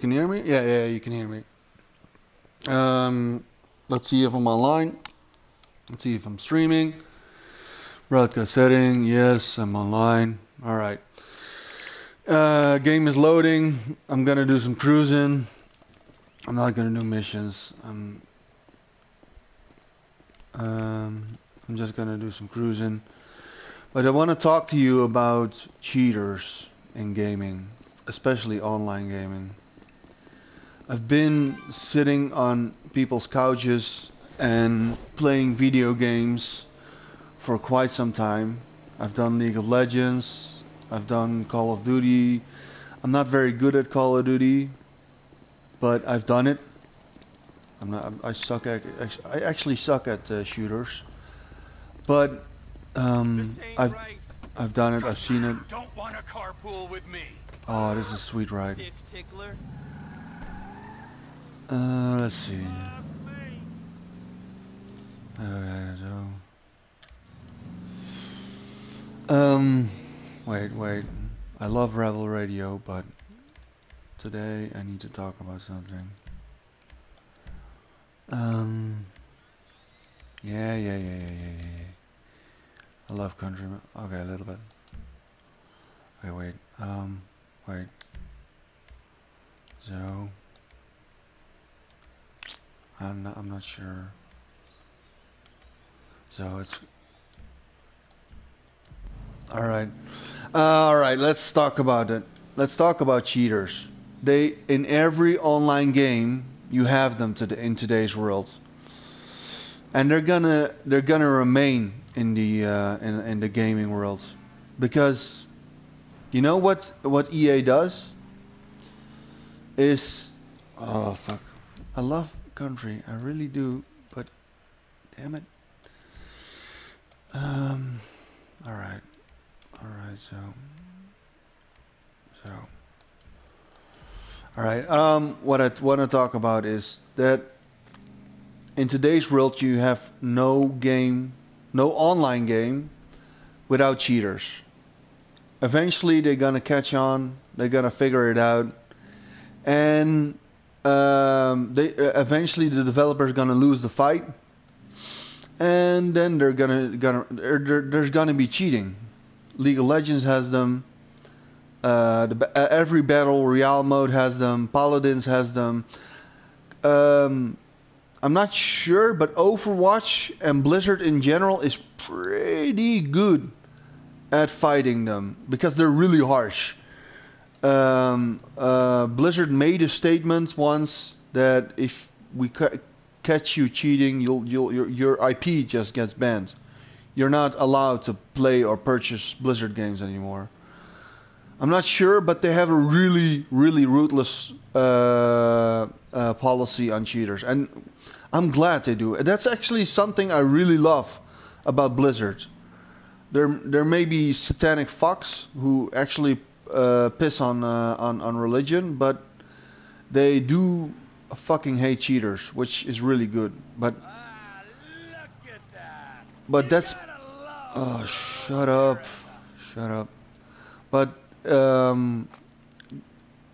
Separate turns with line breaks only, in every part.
Can you hear me? Yeah, yeah, you can hear me. Let's see if I'm online. Let's see if I'm streaming. Broadcast setting. Yes, I'm online. All right. Game is loading. I'm gonna do some cruising. I'm not gonna do missions. I'm just gonna do some cruising. But I want to talk to you about cheaters in gaming, especially online gaming. I've been sitting on people's couches and playing video games for quite some time. I've done League of Legends, I've done Call of Duty. I'm not very good at Call of Duty, but I've done it. I actually suck at shooters, but I've done it. I've seen it.
Don't want to carpool with me.
Oh, this is a sweet ride. Let's see. Okay, so wait. I love Rebel Radio, but today I need to talk about something. Yeah. I love country. Okay, a little bit. Okay, wait. Wait. So I'm not sure. So it's all right. Let's talk about it. Let's talk about cheaters. They in every online game you have them in today's world, and they're gonna remain in the gaming world, because you know what EA does is, oh fuck, I love country, I really do, but damn it. Alright, so alright, what I want to talk about is that in today's world you have no online game without cheaters. Eventually they're gonna catch on, they're gonna figure it out, and eventually the developer's gonna lose the fight, and then there's gonna be cheating. League of Legends has them. Every battle royale mode has them. Paladins has them. I'm not sure, but Overwatch and Blizzard in general is pretty good at fighting them, because they're really harsh. Blizzard made a statement once that if we catch you cheating, your IP just gets banned. You're not allowed to play or purchase Blizzard games anymore. I'm not sure, but they have a really ruthless policy on cheaters, and I'm glad they do. That's actually something I really love about Blizzard. There may be satanic fucks who actually piss on religion, but they do fucking hate cheaters, which is really good. But
Look at that.
that's oh, shut up. But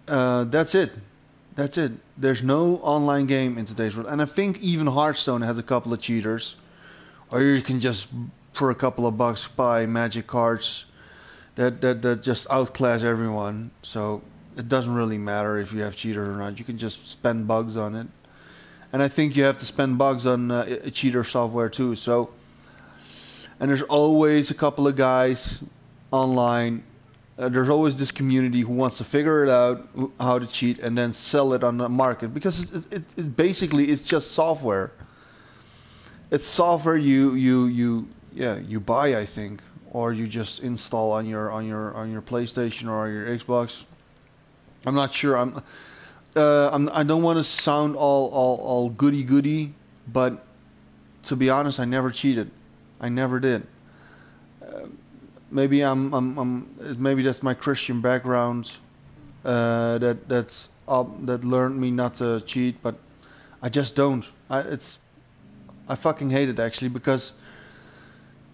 that's it. There's no online game in today's world, and I think even Hearthstone has a couple of cheaters, or you can just for a couple of bucks buy magic cards that just outclass everyone. So it doesn't really matter if you have cheaters or not. You can just spend bugs on it, and I think you have to spend bugs on cheater software too. So, and there's always a couple of guys online. There's always this community who wants to figure it out how to cheat and then sell it on the market, because it basically it's just software. It's software you buy, I think, or you just install on your PlayStation or your Xbox. I'm not sure. I don't want to sound all goody, but to be honest, I never cheated. I never did. Maybe maybe that's my Christian background that learned me not to cheat, but I just don't. I fucking hate it, actually, because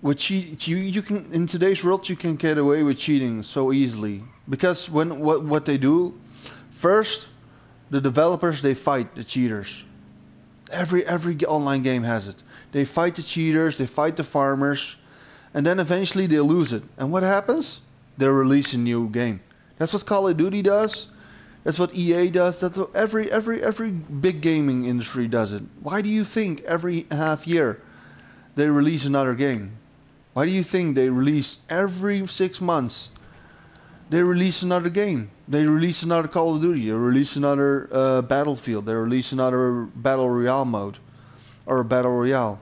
with you can, in today's world, you can get away with cheating so easily, because what they do first, The developers, they fight the cheaters. Every online game has it. They fight the cheaters, they fight the farmers, and then eventually they lose it. And what happens? They release a new game. That's what Call of Duty does. That's what EA does. That's what every big gaming industry does it. Why do you think every half year they release another game? Why do you think they release every 6 months? They release another game. They release another Call of Duty. They release another Battlefield. They release another Battle Royale mode or a Battle Royale.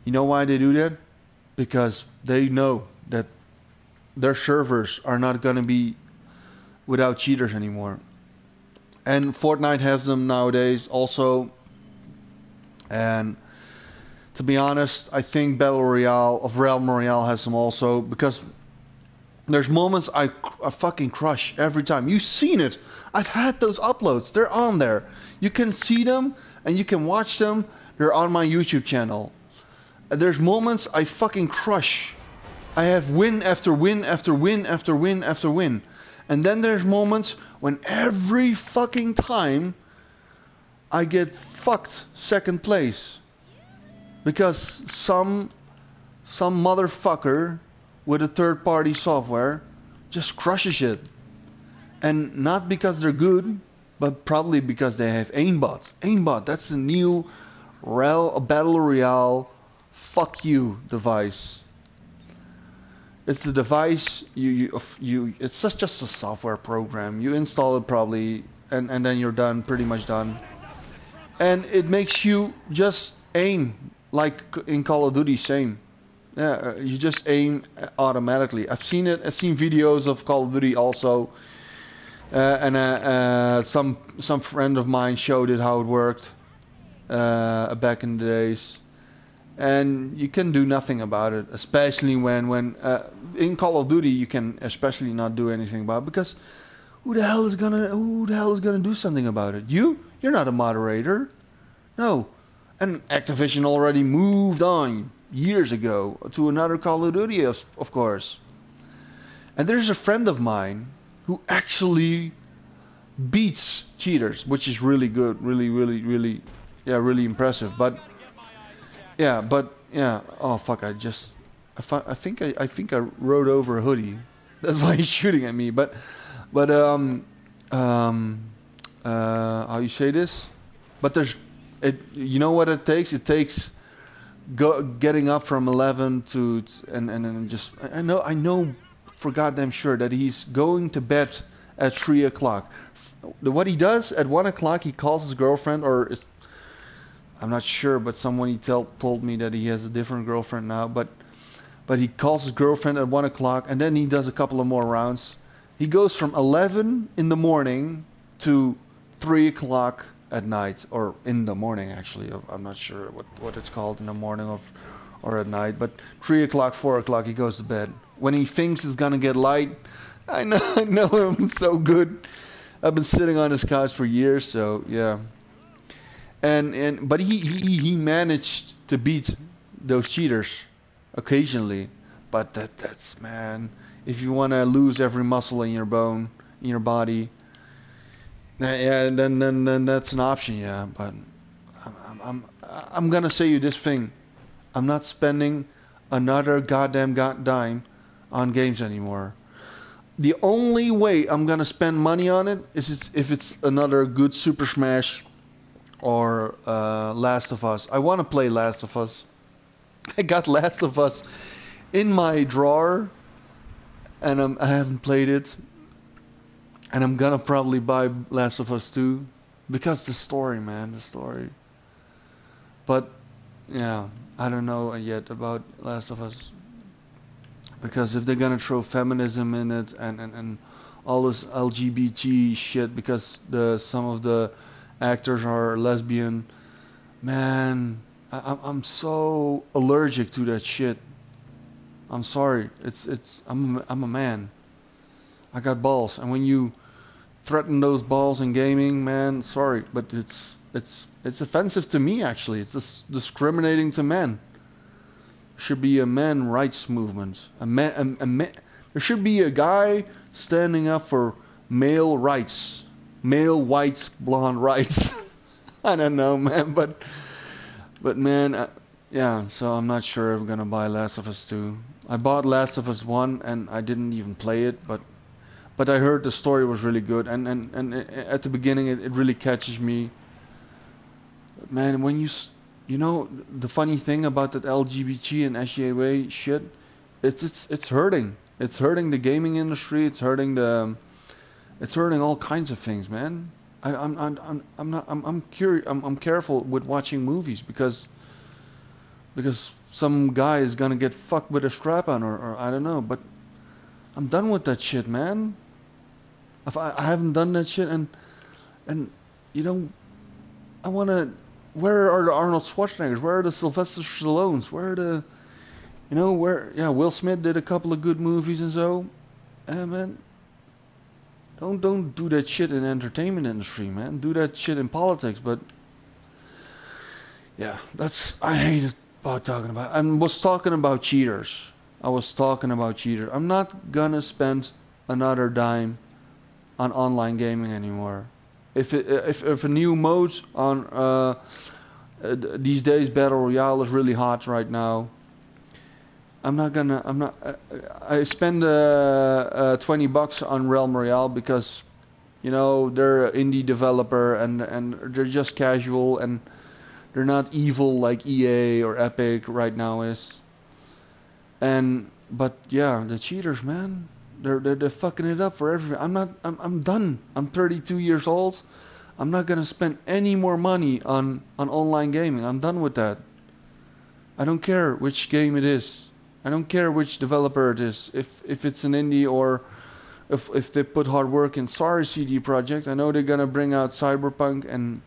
You know why they do that? Because they know that their servers are not going to be without cheaters anymore. And Fortnite has them nowadays also. And to be honest, I think Battle Royale of Realm Royale has them also, because there's moments I fucking crush every time. You've seen it. I've had those uploads. They're on there. You can see them and you can watch them. They're on my YouTube channel. And there's moments I fucking crush. I have win after win after win after win after win. And then there's moments when every fucking time I get fucked second place. Because some motherfucker with a third-party software just crushes it. And not because they're good, but probably because they have aimbot. Aimbot, that's the new Battle Royale fuck you device. It's the device it's just a software program. You install it probably and then you're done, pretty much done. And it makes you just aim like in Call of Duty, same. Yeah, you just aim automatically. I've seen it. I've seen videos of Call of Duty also, and some friend of mine showed it how it worked back in the days, and you can do nothing about it. Especially when in Call of Duty you can especially not do anything about it, because who the hell is gonna do something about it? You're not a moderator, no. And Activision already moved on years ago to another Call of Duty, of course. And there's a friend of mine who actually beats cheaters, which is really good, really impressive. But yeah, oh fuck, I think I rode over a hoodie. That's why he's shooting at me. But how you say this? But you know what it takes? It takes getting up from 11 to and just I know for goddamn sure that he's going to bed at 3 o'clock. What he does at 1 o'clock, he calls his girlfriend, I'm not sure, but someone told me that he has a different girlfriend now, but he calls his girlfriend at 1 o'clock and then he does a couple of more rounds. He goes from 11 in the morning to 3 o'clock at night, or in the morning actually. I'm not sure what it's called, in the morning or at night, but 3 o'clock, 4 o'clock he goes to bed. When he thinks it's gonna get light, I know him so good. I've been sitting on his couch for years, so yeah. But he managed to beat those cheaters occasionally. But that's man, if you wanna lose every muscle in your body, yeah, then that's an option, yeah. But I'm gonna say you this thing: I'm not spending another goddamn dime on games anymore. The only way I'm gonna spend money on it is if it's another good Super Smash or Last of Us. I want to play Last of Us. I got Last of Us in my drawer, and I haven't played it. And I'm gonna probably buy Last of Us 2 because the story, man, the story. But yeah, I don't know yet about Last of Us, because if they're gonna throw feminism in it and all this LGBT shit because some of the actors are lesbian, man, I'm so allergic to that shit. I'm sorry, I'm a man. I got balls, and when you threaten those balls in gaming, man, sorry, but it's offensive to me actually. It's discriminating to men. Should be a man rights movement. There should be a guy standing up for male rights, male white blonde rights. I don't know, man, but man, yeah. So I'm not sure if I'm gonna buy Last of Us 2. I bought Last of Us 1 and I didn't even play it, but I heard the story was really good, and at the beginning it really catches me. Man, when you know the funny thing about that LGBT and SJW shit, it's hurting. It's hurting the gaming industry. It's hurting all kinds of things, man. I'm curious. I'm careful with watching movies because some guy is gonna get fucked with a strap on or I don't know. But I'm done with that shit, man. If I haven't done that shit and you know I wanna. Where are the Arnold Schwarzeneggers? Where are the Sylvester Stallones? Where are the, you know, where? Yeah, Will Smith did a couple of good movies and so. Man, don't do that shit in the entertainment industry, man. Do that shit in politics. But yeah, I hate it about talking about. I was talking about cheaters. I was talking about cheaters. I'm not gonna spend another dime on online gaming anymore. If a new mode on these days Battle Royale is really hot right now. I'm not. I spend $20 on Realm Royale because you know they're an indie developer and they're just casual and they're not evil like EA or Epic right now is. But yeah, the cheaters, man. They're fucking it up for everyone. I'm done. I'm 32 years old. I'm not gonna spend any more money on online gaming. I'm done with that. I don't care which game it is. I don't care which developer it is. If it's an indie or if they put hard work in. Sorry, CD Projekt. I know they're gonna bring out Cyberpunk and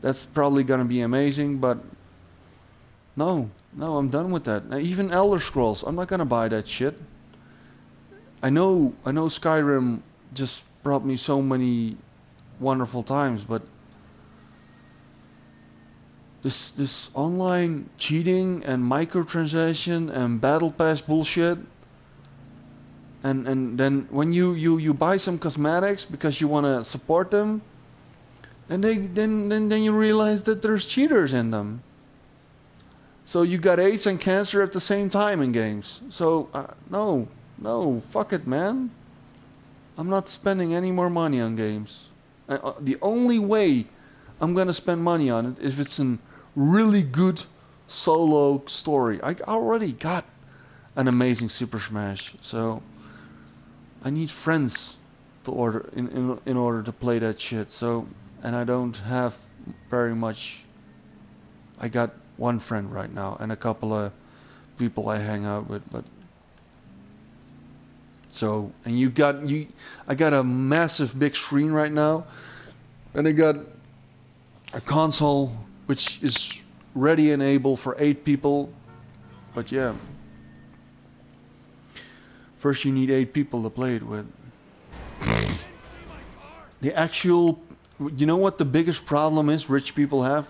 that's probably gonna be amazing. But no, I'm done with that. Now, even Elder Scrolls. I'm not gonna buy that shit. I know Skyrim just brought me so many wonderful times, but this online cheating and microtransaction and battle pass bullshit, and then when you buy some cosmetics because you want to support them, and then you realize that there's cheaters in them. So you got AIDS and cancer at the same time in games. So no, fuck it, man. I'm not spending any more money on games. The only way I'm gonna spend money on it is if it's a really good solo story. I already got an amazing Super Smash, so I need friends to order in order to play that shit. So, and I don't have very much. I got one friend right now and a couple of people I hang out with, but. So, and I got a massive big screen right now, and I got a console which is ready and able for 8 people, but yeah, first you need 8 people to play it with. The actual, you know what the biggest problem is rich people have?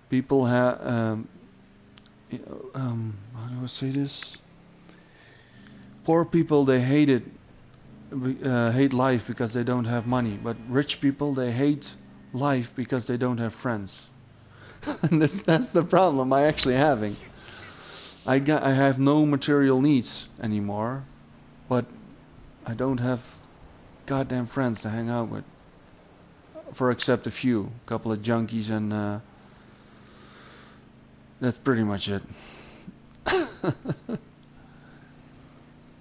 People have, how do I say this? Poor people, they hate life because they don't have money. But rich people, they hate life because they don't have friends. And that's the problem I actually having. I have no material needs anymore, but I don't have goddamn friends to hang out with. For except a couple of junkies, and that's pretty much it.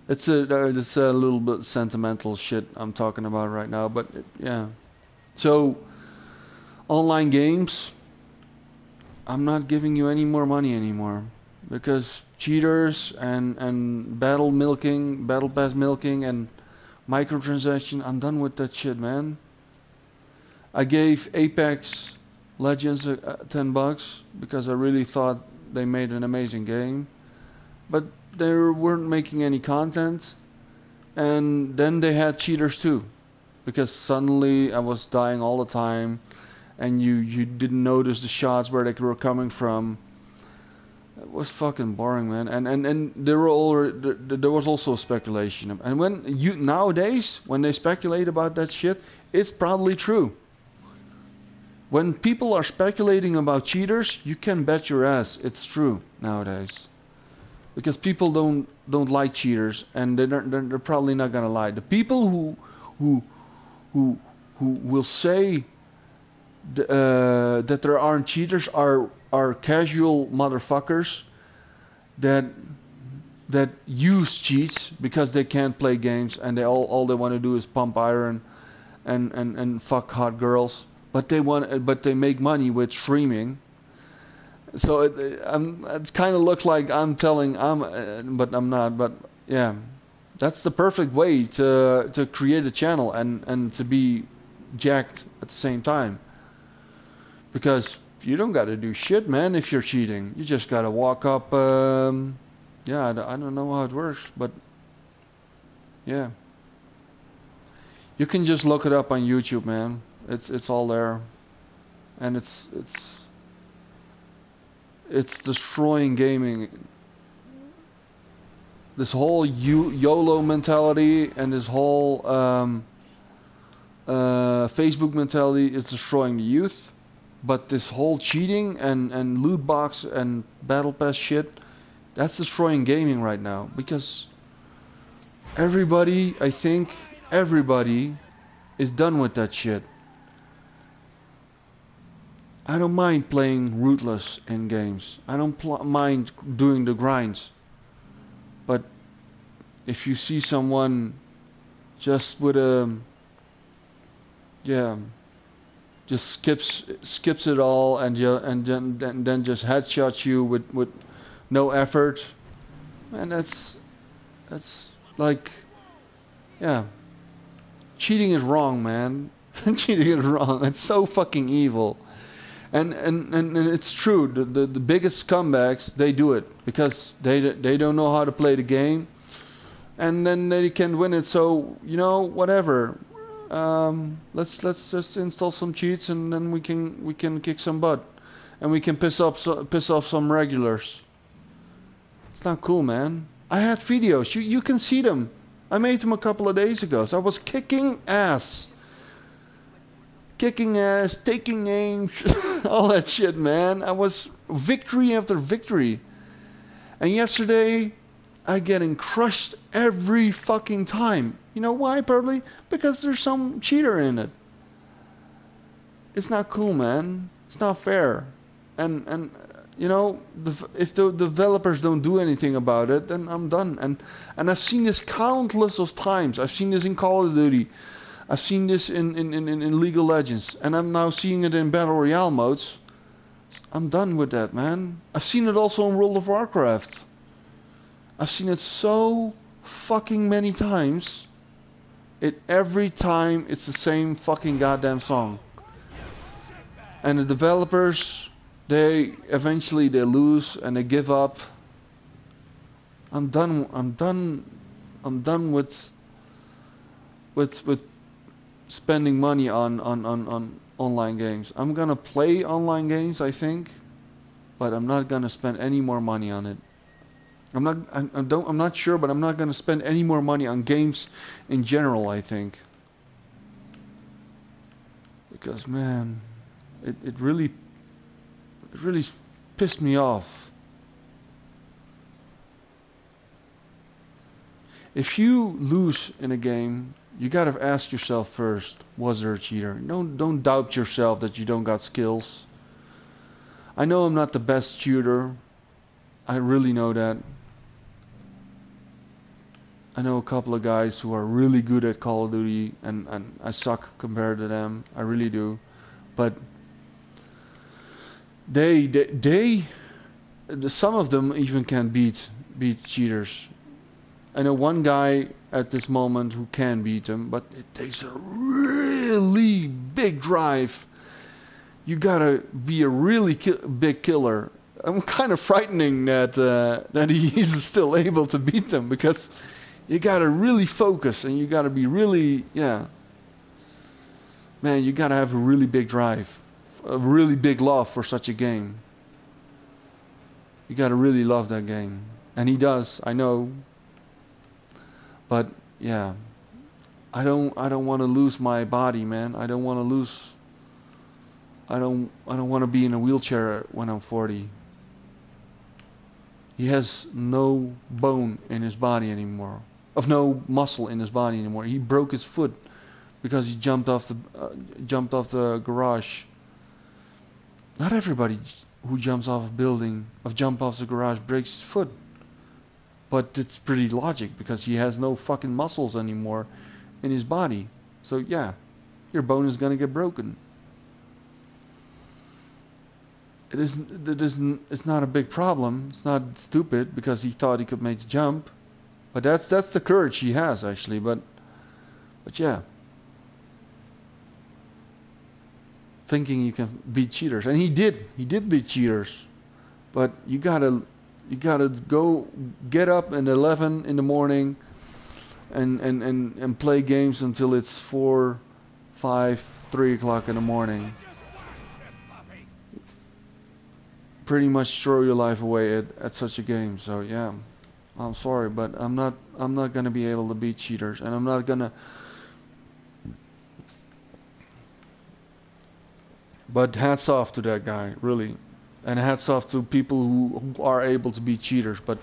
It's a little bit sentimental shit I'm talking about right now, but yeah. So, online games, I'm not giving you any more money anymore because cheaters and battle pass milking, and microtransaction. I'm done with that shit, man. I gave Apex Legends $10 because I really thought they made an amazing game, but they weren't making any content, and then they had cheaters too, because suddenly I was dying all the time, and you didn't notice the shots where they were coming from, It was fucking boring, man. And there were all there was also speculation. And when you nowadays when they speculate about that shit, it's probably true. When people are speculating about cheaters, you can bet your ass it's true nowadays. Because people don't like cheaters, and they're probably not gonna lie. The people who who will say that there aren't cheaters are casual motherfuckers that use cheats because they can't play games and they all they want to do is pump iron and fuck hot girls. But they make money with streaming. So it's kind of looks like but I'm not. But yeah, that's the perfect way to create a channel and to be jacked at the same time. Because you don't got to do shit, man. If you're cheating, you just got to walk up. Yeah, I don't know how it works, but yeah, you can just look it up on YouTube, man. It's all there, and it's destroying gaming. This whole YOLO mentality and this whole Facebook mentality is destroying the youth. But this whole cheating and loot box and battle pass shit, that's destroying gaming right now. Because I think everybody is done with that shit. I don't mind playing rootless in games. I don't mind doing the grinds. But if you see someone just with just skips it all and then just headshots you with no effort, and that's like, yeah, cheating is wrong, man. Cheating is wrong. It's so fucking evil. And it's true. The biggest scumbags, they do it because they don't know how to play the game, and then they can win it. So whatever. Let's just install some cheats and then we can kick some butt, and we can piss off some regulars. It's not cool, man. I have videos. You can see them. I made them a couple of days ago. So I was kicking ass, taking aim, all that shit, man. I was victory after victory. And yesterday, I getting crushed every fucking time. You know why? Probably because there's some cheater in it. It's not cool, man. It's not fair. And if the developers don't do anything about it, then I'm done. And I've seen this countless of times. I've seen this in Call of Duty. I've seen this in League of Legends. And I'm now seeing it in Battle Royale modes. I'm done with that, man. I've seen it also in World of Warcraft. I've seen it so fucking many times. Every time it's the same fucking goddamn song. And the developers, they eventually lose and they give up. I'm done with spending money on online games. I'm gonna play online games, I think, but I'm not gonna spend any more money on it. I'm not sure, but I'm not gonna spend any more money on games in general, I think. Because man, it really pissed me off. If you lose in a game, you gotta ask yourself first, was there a cheater? Don't doubt yourself that you don't got skills. I know I'm not the best shooter. I really know that. I know a couple of guys who are really good at Call of Duty, and I suck compared to them. I really do. But some of them even can beat cheaters. I know one guy at this moment who can beat them, but it takes a really big drive. You gotta be a really big killer. I'm kind of frightening that he's still able to beat them, because you gotta really focus and you gotta be really, man, you gotta have a really big drive, a really big love for such a game. You gotta really love that game. And he does, I know. But yeah, I don't want to lose my body, man. I don't want to lose. I don't want to be in a wheelchair when I'm 40. He has no bone in his body anymore. Of no muscle in his body anymore. He broke his foot because he jumped off the garage. Not everybody who jumps off a building, jump off the garage, breaks his foot. But it's pretty logic because he has no fucking muscles anymore in his body. So yeah, your bone is gonna get broken. It's not a big problem. It's not stupid because he thought he could make the jump. But that's the courage he has actually. But yeah, thinking you can beat cheaters, and he did beat cheaters. But you gotta go get up at 11 in the morning and play games until it's 4, 5, 3 o'clock in the morning. Pretty much throw your life away at such a game. So yeah, I'm sorry, but I'm not gonna be able to beat cheaters, and I'm not gonna. But hats off to that guy, really, and hats off to people who are able to beat cheaters. But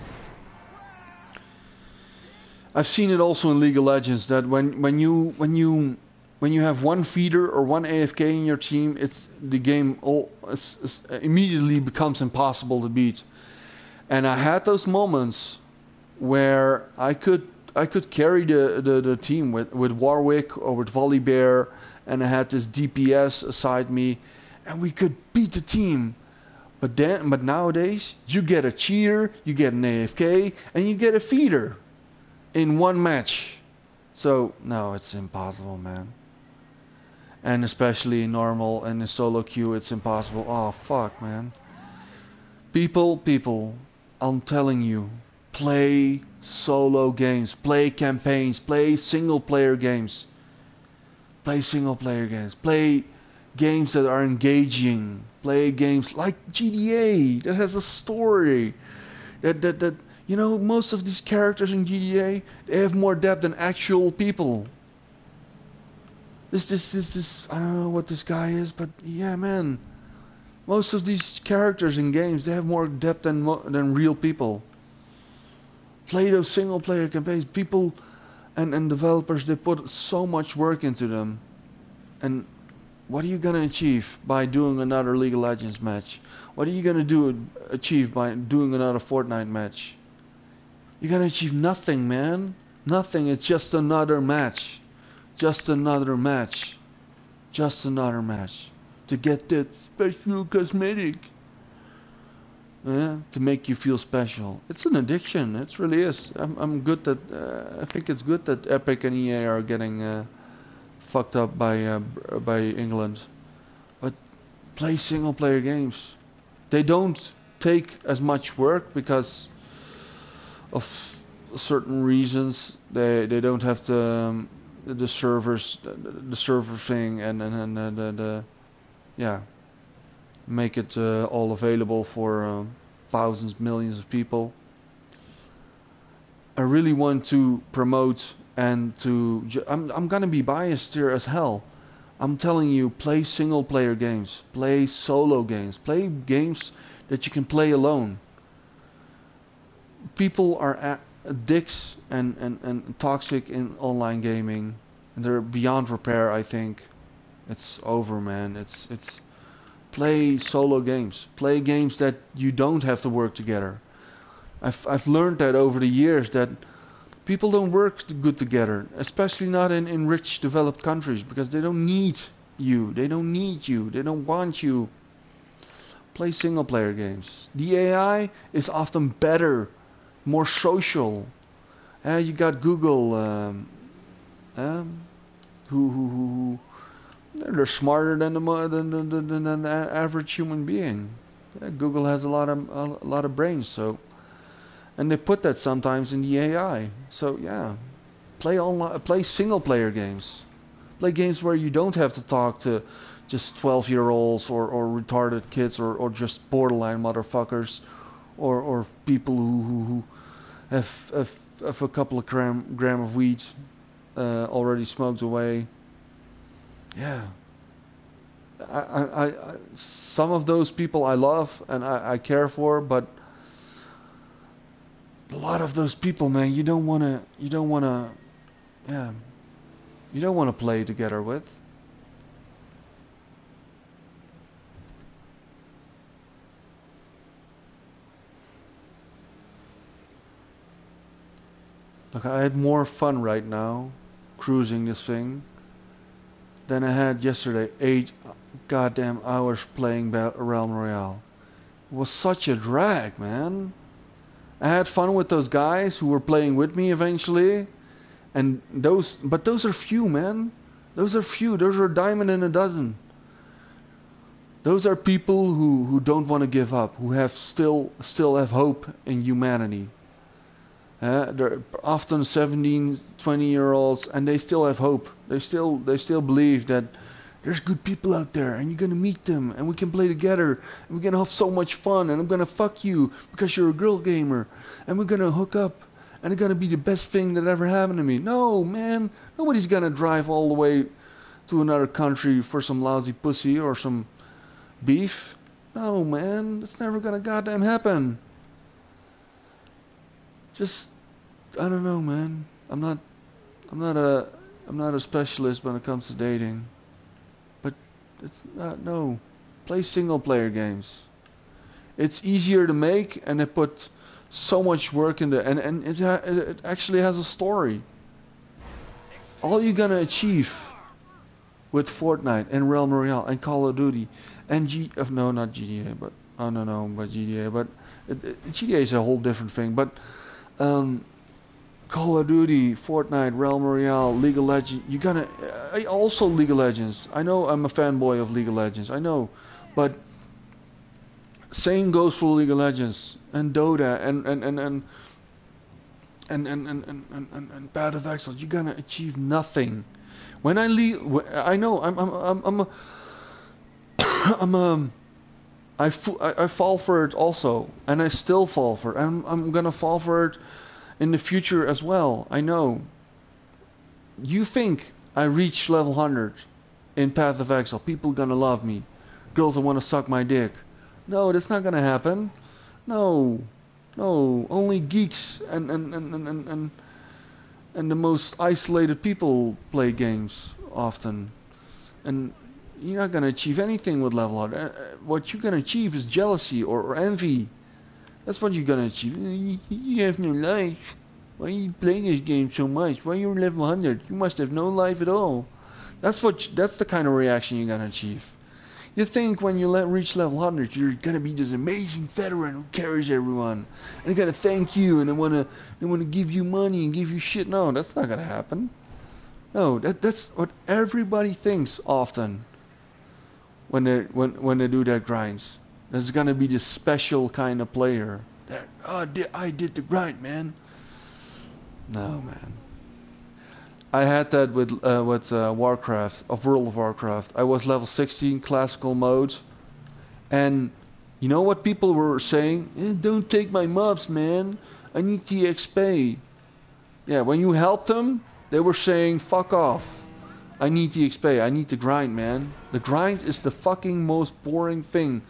I've seen it also in League of Legends that when you have one feeder or one AFK in your team, the game immediately becomes impossible to beat. And I had those moments where I could carry the team with Warwick or with Volibear, and I had this DPS aside me, and we could beat the team. But nowadays you get a cheater, you get an AFK, and you get a feeder in one match. So no, it's impossible, man. And especially in normal and in solo queue, it's impossible. Oh fuck, man. People, I'm telling you, play solo games, play campaigns, play single player games. Play single player games. Play games that are engaging. Play games like GTA that has a story. That you know, most of these characters in GTA, they have more depth than actual people. This I don't know what this guy is, but yeah, man. Most of these characters in games, they have more depth than real people. Play those single player campaigns. People and developers, they put so much work into them. And what are you gonna achieve by doing another League of Legends match? What are you gonna achieve by doing another Fortnite match? You're gonna achieve nothing, man. Nothing. It's just another match. Just another match. Just another match. To get that special cosmetic. Yeah, to make you feel special. It's an addiction. It really is. I'm good that I think it's good that Epic and EA are getting fucked up by England. But play single player games. They don't take as much work because of certain reasons. They don't have the servers, the server thing, and the yeah, make it all available for thousands, millions of people. I really want to promote and to I'm gonna be biased here as hell. I'm telling you, play single player games, play solo games, play games that you can play alone. People are dicks and toxic in online gaming, and they're beyond repair. I think it's over, man. It's play solo games, play games that you don't have to work together. I've learned that over the years that people don't work good together, especially not in rich developed countries, because they don't need you. They don't need you. They don't want you. Play single player games. The AI is often better, more social. You got Google, who they're smarter than the average human being. Yeah, Google has a lot of brains, so, and they put that sometimes in the AI. So yeah, play single player games. Play games where you don't have to talk to just 12-year-olds or retarded kids or just borderline motherfuckers or people who have a couple of gram of weed already smoked away. Yeah, some of those people I love and I care for, but a lot of those people, man, you don't wanna, yeah, you don't wanna play together with. Look, I had more fun right now cruising this thing than I had yesterday. 8 goddamn hours playing Realm Royale. It was such a drag, man. I had fun with those guys who were playing with me eventually, and but those are few, man. Those are few. Those are a diamond in a dozen. Those are people who don't want to give up, who have still have hope in humanity. They're often 17, 20-year-olds, and they still have hope. They still believe that there's good people out there, and you're gonna meet them, and we can play together, and we're gonna have so much fun, and I'm gonna fuck you because you're a girl gamer, and we're gonna hook up, and it's gonna be the best thing that ever happened to me. No, man, nobody's gonna drive all the way to another country for some lousy pussy or some beef. No, man, it's never gonna goddamn happen. Just, I don't know, man. I'm not a specialist when it comes to dating, but it's not. No, play single player games. It's easier to make, and they put so much work into, and it actually has a story. All you're gonna achieve with Fortnite and Realm Royale and Call of Duty and no, not GTA, but but GTA, but GTA is a whole different thing, but. Call of Duty, Fortnite, Realm Royale, League of Legends. You gotta also League of Legends. I know I'm a fanboy of League of Legends. I know, but same goes for League of Legends and Dota and Path of Exile. You're gonna achieve nothing. When I leave, I know I fall for it also, and I still fall for it. I'm gonna fall for it in the future as well. I know. You think I reach level 100 in Path of Exile? People gonna love me. Girls that wanna suck my dick. No, that's not gonna happen. No, only geeks and the most isolated people play games often, and you're not going to achieve anything with level 100. What you're going to achieve is jealousy or envy. That's what you're going to achieve. You have no life. Why are you playing this game so much? Why are you level 100? You must have no life at all. That's the kind of reaction you're going to achieve. You think when you reach level 100, you're going to be this amazing veteran who carries everyone. And they're going to thank you, and they want to give you money and give you shit. No, that's not going to happen. No, that's what everybody thinks often. When they do their grinds, there's gonna be this special kind of player that I did the grind, man. No, man. I had that with Warcraft, of World of Warcraft. I was level 16 classical mode, and you know what people were saying? Don't take my mobs, man. I need the XP. Yeah, when you helped them, they were saying fuck off. I need the XP. I need the grind, man. The grind is the fucking most boring thing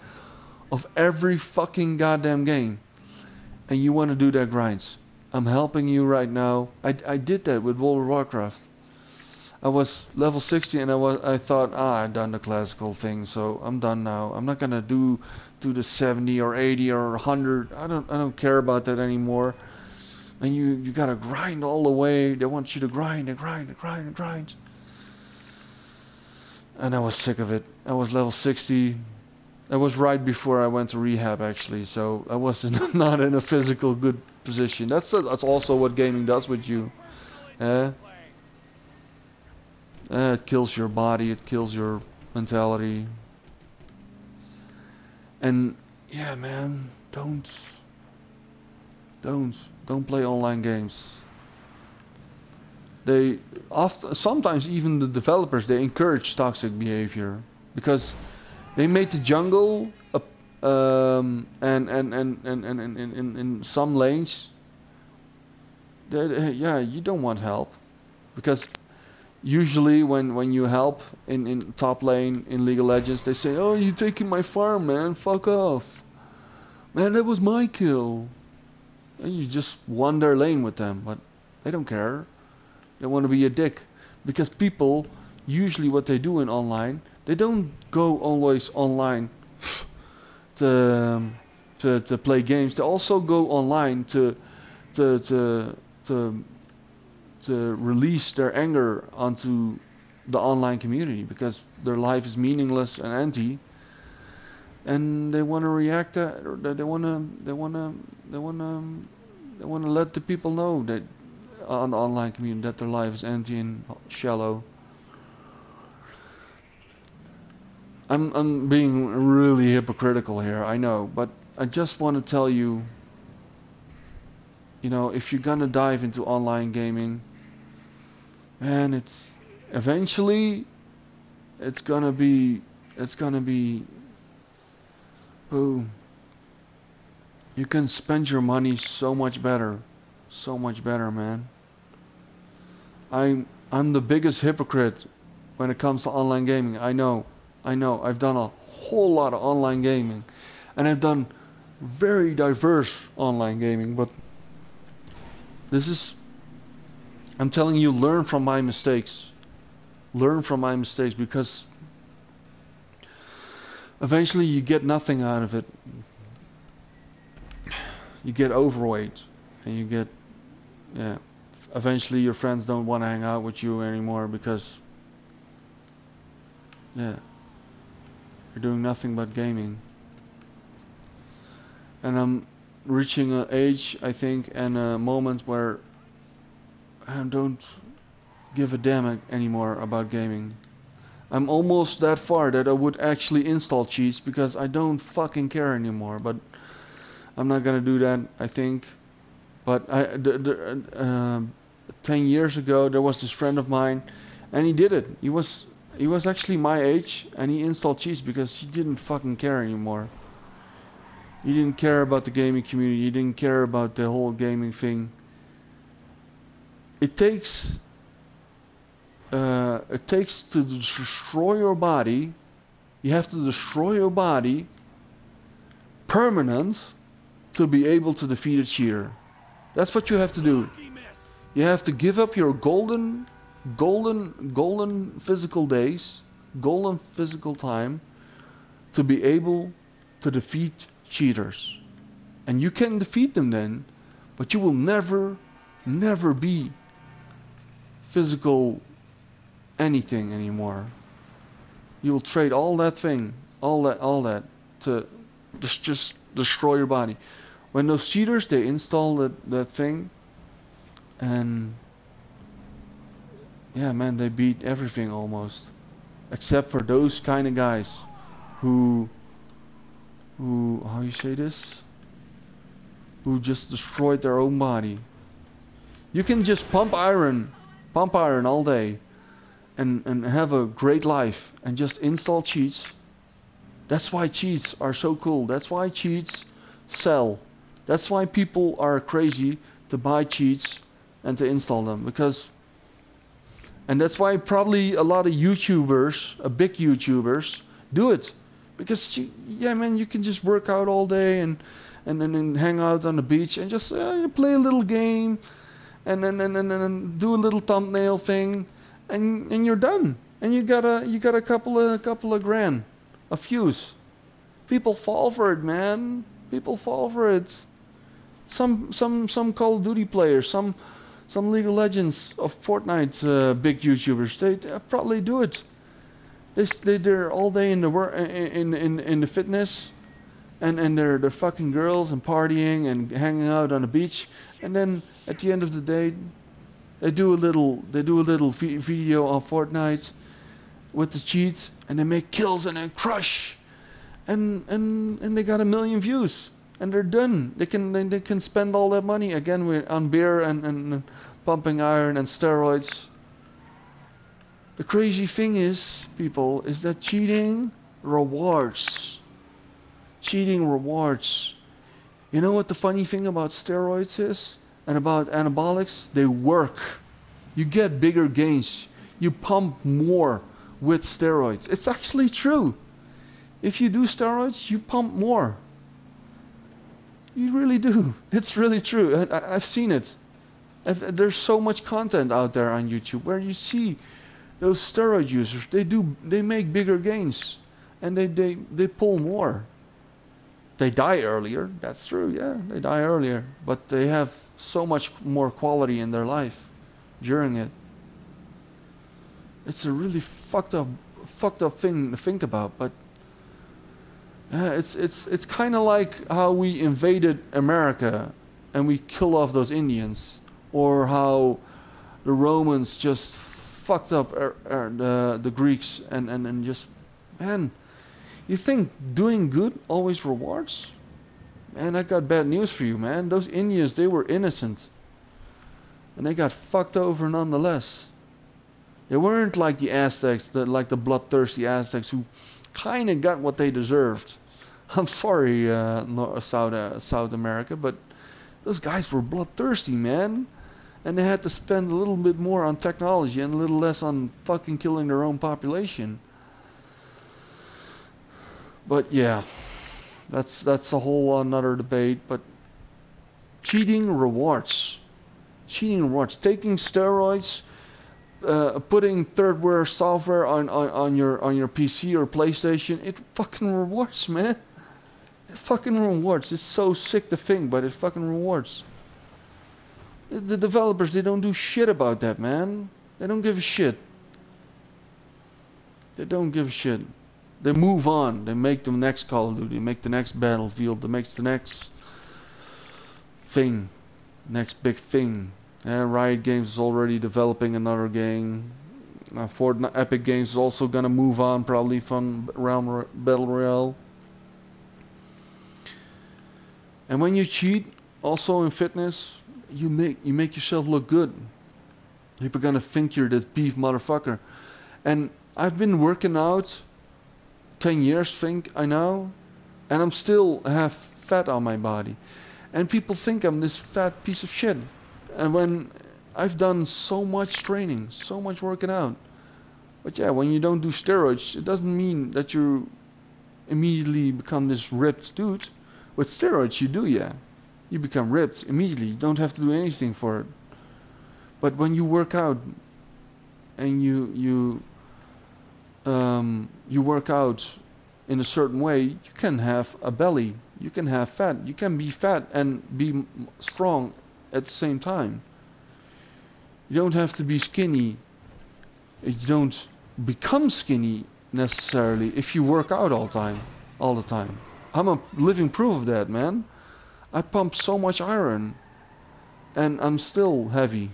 of every fucking goddamn game. And you want to do that grinds. I'm helping you right now. I did that with World of Warcraft. I was level 60 and I thought, I've done the classical thing, so I'm done now. I'm not gonna do the 70 or 80 or 100. I don't care about that anymore. And you gotta grind all the way. They want you to grind and grind and grind and grind. And I was sick of it. I was level 60. That was right before I went to rehab, actually. So I was not in a physical good position. That's also what gaming does with you. It kills your body. It kills your mentality. And yeah, man, don't play online games. They sometimes even the developers, they encourage toxic behavior because they made the jungle and in some lanes, yeah, you don't want help, because usually when you help in top lane in League of Legends, they say, "Oh, you taking my farm, man? Fuck off, man. That was my kill." And you just won their lane with them, but they don't care. They want to be a dick, because people usually what they do in online, they don't go always online to to play games. They also go online to to to to release their anger onto the online community, because their life is meaningless and empty, and they want to react that, or they want to let the people know that on the online community that their life is empty and shallow. I'm being really hypocritical here, I know, but I just want to tell you, if you're gonna dive into online gaming, man, eventually it's gonna be oh, you can spend your money so much better, man. I'm the biggest hypocrite when it comes to online gaming. I know. I've done a whole lot of online gaming, and I've done very diverse online gaming, but I'm telling you, learn from my mistakes. Learn from my mistakes, because eventually you get nothing out of it. You get overweight, and eventually your friends don't want to hang out with you anymore, because you're doing nothing but gaming. And I'm reaching an age, I think, and a moment where I don't give a damn anymore about gaming. I'm almost that far that I would actually install cheats, because I don't fucking care anymore. But I'm not gonna do that, I think. But 10 years ago, there was this friend of mine, and he did it. He was actually my age, and he installed cheats because he didn't fucking care anymore. He didn't care about the gaming community. He didn't care about the whole gaming thing. It takes to destroy your body. You have to destroy your body permanent to be able to defeat a cheater. That's what you have to do. You have to give up your golden physical days, golden physical time, to be able to defeat cheaters. And you can defeat them then, but you will never be physical anything anymore. You will trade all that to just destroy your body. When those cheaters, they install that thing, and yeah, man, they beat everything almost, except for those kind of guys who how you say this? Who just destroyed their own body. You can just pump iron all day, and have a great life, and just install cheats. That's why cheats are so cool. That's why cheats sell. That's why people are crazy to buy cheats and to install them, and that's why probably a lot of YouTubers, big YouTubers, do it, because man, you can just work out all day and then hang out on the beach and just play a little game, and then do a little thumbnail thing, and you're done, and you got a couple of grand of views. People fall for it, man. People fall for it. Some Call of Duty players, some League of Legends of Fortnite big YouTubers, they probably do it. They're all day in the fitness, and they're fucking girls and partying and hanging out on the beach, and then at the end of the day, they do a little video on Fortnite with the cheat, and they make kills and they crush, and they got 1 million views, and they're done. They can spend all that money again on beer and pumping iron and steroids. The crazy thing is, people, is that cheating rewards. cheating rewards. You know what the funny thing about steroids is? And about anabolics? They work. You get bigger gains. You pump more with steroids. It's actually true. If you do steroids, you pump more. You really do. It's really true. I've seen it. There's so much content out there on YouTube where you see those steroid users. They make bigger gains, and they pull more. They die earlier. That's true. Yeah, they die earlier, but they have so much more quality in their life during it. It's a really fucked up thing to think about, but it's kind of like how we invaded America and we killed off those Indians, or how the Romans just fucked up the Greeks and just, man, you think doing good always rewards? Man, I got bad news for you, man. Those Indians, they were innocent, and they got fucked over nonetheless. They weren't like the Aztecs, like the bloodthirsty Aztecs who kind of got what they deserved. I'm sorry, South America, but those guys were bloodthirsty, man. And they had to spend a little bit more on technology and a little less on fucking killing their own population. But yeah, that's a whole another debate. But cheating rewards. Taking steroids, putting thirdware software on your PC or PlayStation, it fucking rewards, man. It fucking rewards. It's so sick to think, but it fucking rewards. The developers, they don't do shit about that, man. They don't give a shit. They don't give a shit. They move on. They make the next Call of Duty. They make the next Battlefield. They make the next thing. Next big thing. Riot Games is already developing another game. Fortnite, Epic Games is also gonna move on probably from Battle Royale. And when you cheat, also in fitness, you make yourself look good. People are gonna think you're this beef motherfucker. And I've been working out 10 years, think I know, and I'm still have fat on my body. And people think I'm this fat piece of shit. And when I've done so much training, so much working out. But yeah, when you don't do steroids, it doesn't mean that you immediately become this ripped dude. With steroids, you do, yeah. You become ripped immediately. You don't have to do anything for it. But when you work out and you work out in a certain way, you can have a belly. You can have fat. You can be fat and be strong at the same time. You don't have to be skinny. You don't become skinny necessarily if you work out all the time. I'm a living proof of that, man. I pump so much iron and I'm still heavy.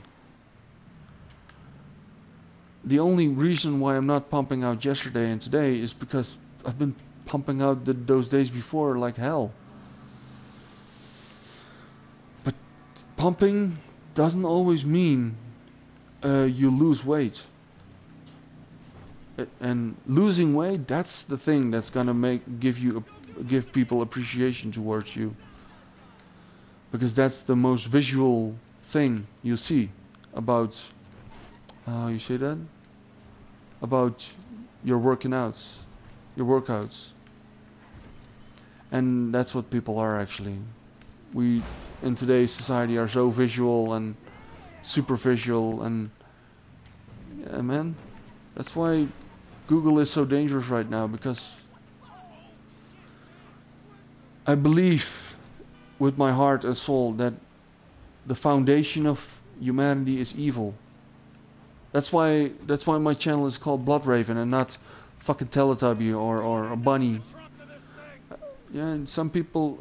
The only reason why I'm not pumping out yesterday and today is because I've been pumping out those days before like hell. But pumping doesn't always mean you lose weight. And losing weight, that's the thing that's gonna give people appreciation towards you. Because that's the most visual thing you see about, how you say that? About your workouts. And that's what people are actually. We, in today's society, are so visual and superficial, and yeah, man, that's why Google is so dangerous right now, because I believe with my heart and soul that the foundation of humanity is evil. That's why my channel is called Blood Raven and not fucking Teletubby or a bunny. Yeah, and some people,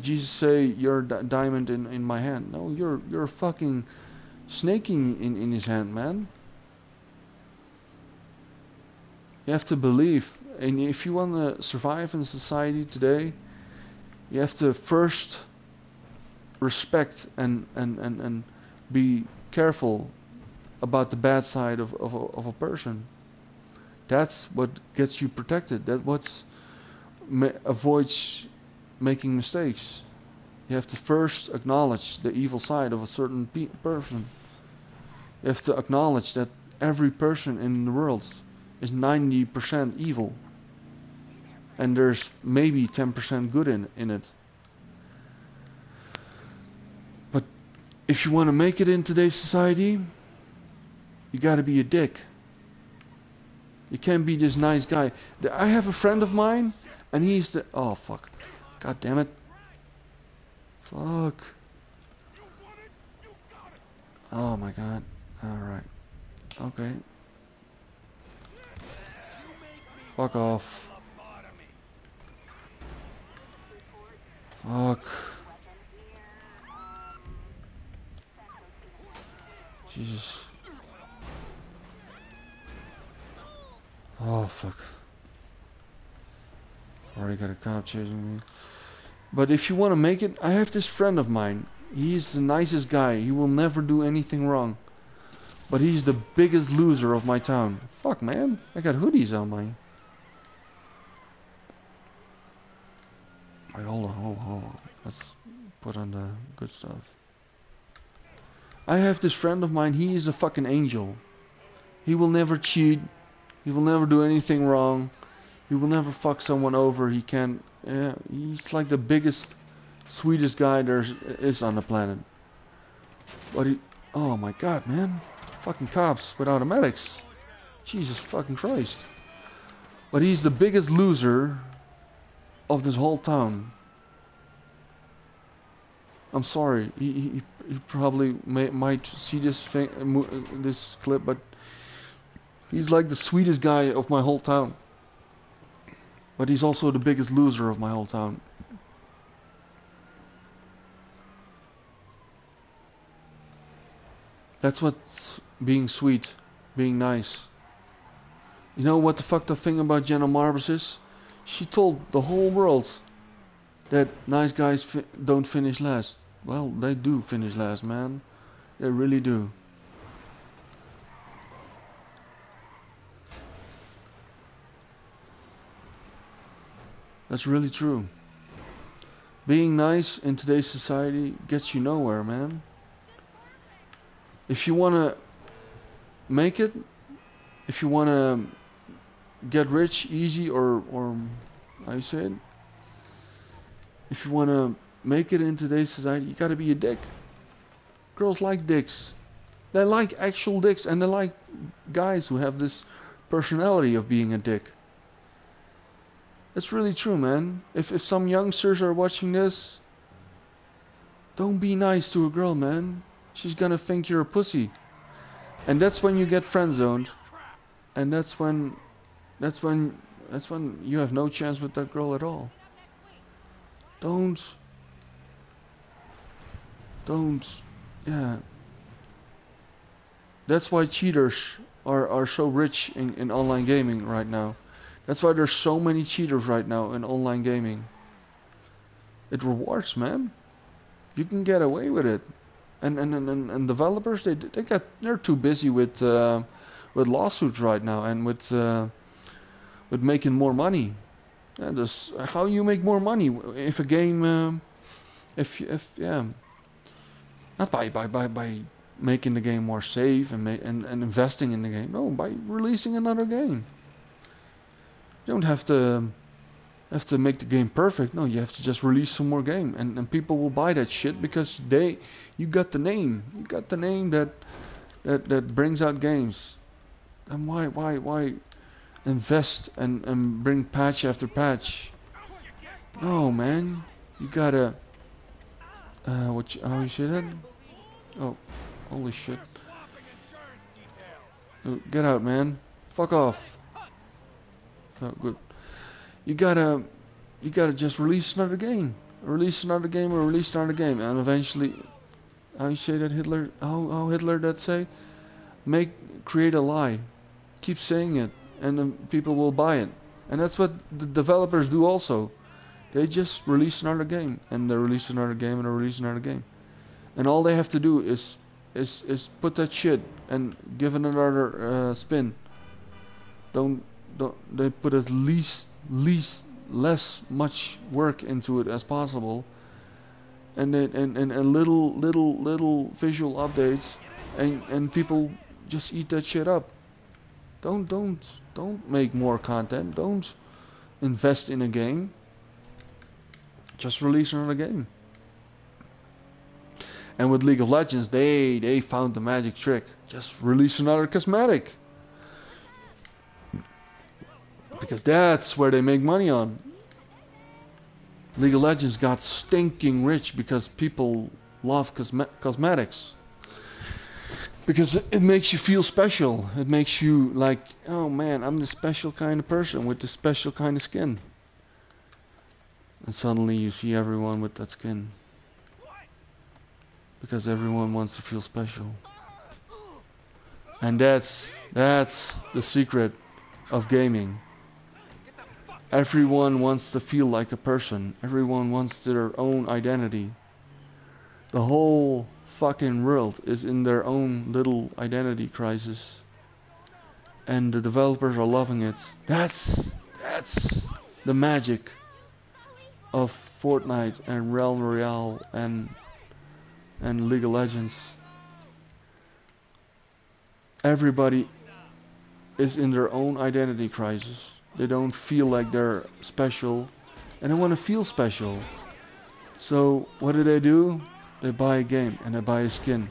Jesus say, you're a diamond in my hand. No, you're a fucking snake in his hand, man. You have to believe, and if you want to survive in society today, you have to first respect and be careful about the bad side of a person. That's what gets you protected. That what avoids making mistakes. You have to first acknowledge the evil side of a certain person. You have to acknowledge that every person in the world is 90% evil. And there's maybe 10% good in it. But if you want to make it in today's society, you gotta be a dick. You can't be this nice guy. I have a friend of mine, and he's the... Oh, fuck. God damn it. Fuck. Oh my god. Alright. Okay. Fuck off. Fuck. Jesus. Oh fuck. Already got a cop chasing me. But if you want to make it, I have this friend of mine. He's the nicest guy. He will never do anything wrong. But he's the biggest loser of my town. Fuck, man. I got hoodies on my... Wait, hold on. Let's put on the good stuff. I have this friend of mine. He is a fucking angel. He will never cheat. He will never do anything wrong. He will never fuck someone over. He can't... Yeah, he's like the biggest, sweetest guy there is on the planet. But he... Oh my god, man. Fucking cops with automatics. Jesus fucking Christ. But he's the biggest loser of this whole town. I'm sorry. He probably might see this this clip, but he's like the sweetest guy of my whole town. But he's also the biggest loser of my whole town. That's what's being sweet, being nice. You know what the fucked up thing about Jenna Marbles is? She told the whole world that nice guys don't finish last. Well, they do finish last, man. They really do. That's really true. Being nice in today's society gets you nowhere, man. If you want to make it, if you want to get rich easy, or how you say it? If you want to make it in today's society, you gotta be a dick. Girls like dicks. They like actual dicks, and they like guys who have this personality of being a dick. It's really true, man. If some youngsters are watching this, don't be nice to a girl, man. She's gonna think you're a pussy. And that's when you get friend zoned. And that's when you have no chance with that girl at all. Don't, yeah. That's why cheaters are so rich in online gaming right now. That's why there's so many cheaters right now in online gaming. It rewards, man. You can get away with it. And developers, they're too busy with lawsuits right now, and with making more money. Yeah, how you make more money if a game, if yeah, not by making the game more safe and investing in the game. No, by releasing another game. You don't have to make the game perfect. No, you have to just release some more game, and people will buy that shit because you got the name. You got the name that brings out games. And why invest and bring patch after patch? No, man. You gotta how you say that? Oh, holy shit. Get out, man. Fuck off. Oh, good. You gotta just release another game. Release another game, and eventually, how you say that, Hitler? How Hitler that say? Create a lie. Keep saying it, and then people will buy it. And that's what the developers do also. They just release another game, and they release another game, and they release another game. And all they have to do is put that shit and give it another spin. Don't they put at least less much work into it as possible, and then and little visual updates, and people just eat that shit up. Don't make more content. Don't invest in a game. Just release another game. And with League of Legends, they found the magic trick. Just release another cosmetic. Because that's where they make money on. League of Legends got stinking rich because people love cosmetics. Because it makes you feel special. It makes you like, oh man, I'm the special kind of person with the special kind of skin. And suddenly you see everyone with that skin. Because everyone wants to feel special. And that's the secret of gaming. Everyone wants to feel like a person. Everyone wants their own identity. The whole fucking world is in their own little identity crisis. And the developers are loving it. That's the magic of Fortnite and Realm Royale and League of Legends. Everybody is in their own identity crisis. They don't feel like they're special, and they want to feel special. So what do? They buy a game and they buy a skin,